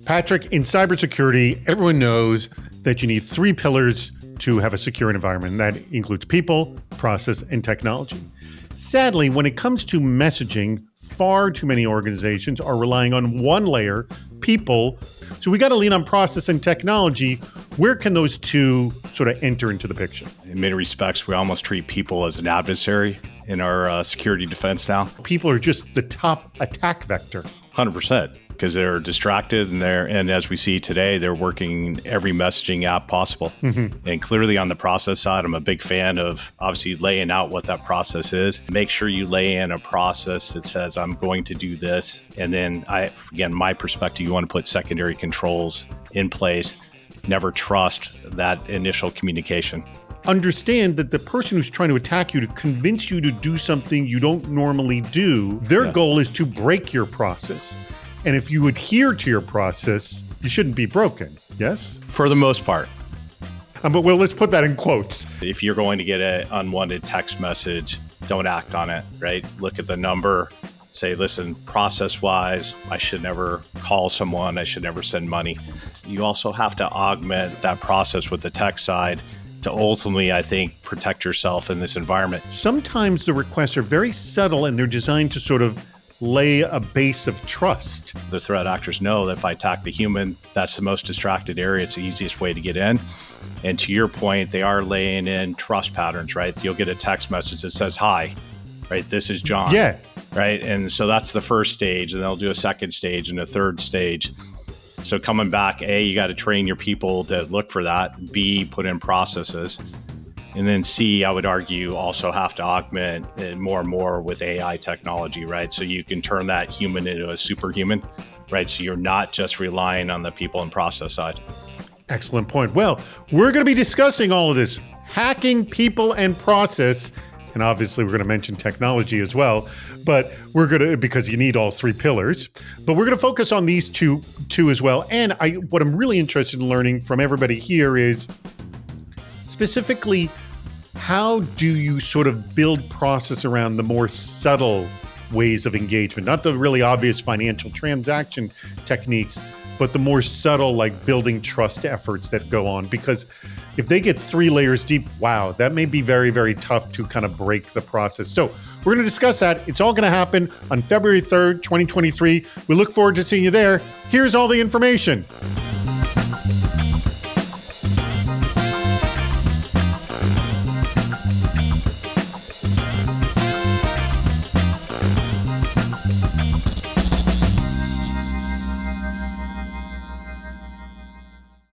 Patrick, in cybersecurity, everyone knows that you need three pillars to have a secure environment. That includes people, process, and technology. Sadly, when it comes to messaging, far too many organizations are relying on one layer, people. So we got to lean on process and technology. Where can those two sort of enter into the picture? In many respects, we almost treat people as an adversary in our security defense now. People are just the top attack vector. 100%, because they're distracted and as we see today, they're working every messaging app possible. Mm-hmm. And clearly on the process side, I'm a big fan of obviously laying out what that process is. Make sure you lay in a process that says, I'm going to do this. And then again, my perspective, you want to put secondary controls in place. Never trust that initial communication. Understand that the person who's trying to attack you to convince you to do something you don't normally do, their goal is to break your process. And if you adhere to your process, you shouldn't be broken, yes? For the most part. But let's put that in quotes. If you're going to get an unwanted text message, don't act on it, right? Look at the number. Say, listen, process-wise, I should never call someone. I should never send money. You also have to augment that process with the tech side to ultimately, I think, protect yourself in this environment. Sometimes the requests are very subtle and they're designed to sort of lay a base of trust. The threat actors know that if I attack the human, that's the most distracted area. It's the easiest way to get in. And to your point, they are laying in trust patterns, right? You'll get a text message that says, hi, right? This is John. Yeah. Right. And so that's the first stage. And they'll do a second stage and a third stage. So coming back, A, you got to train your people to look for that. B, put in processes. And then C, I would argue, also have to augment it more and more with AI technology, right? So you can turn that human into a superhuman, right? So you're not just relying on the people and process side. Excellent point. Well, we're going to be discussing all of this, hacking people and process. And obviously, we're going to mention technology as well. But we're going to, because you need all three pillars, but we're going to focus on these two as well. And what I'm really interested in learning from everybody here is specifically, how do you sort of build process around the more subtle ways of engagement? Not the really obvious financial transaction techniques, but the more subtle, like building trust efforts that go on. Because if they get 3 layers deep, wow, that may be very, very tough to kind of break the process. So we're going to discuss that. It's all going to happen on February 3rd, 2023. We look forward to seeing you there. Here's all the information.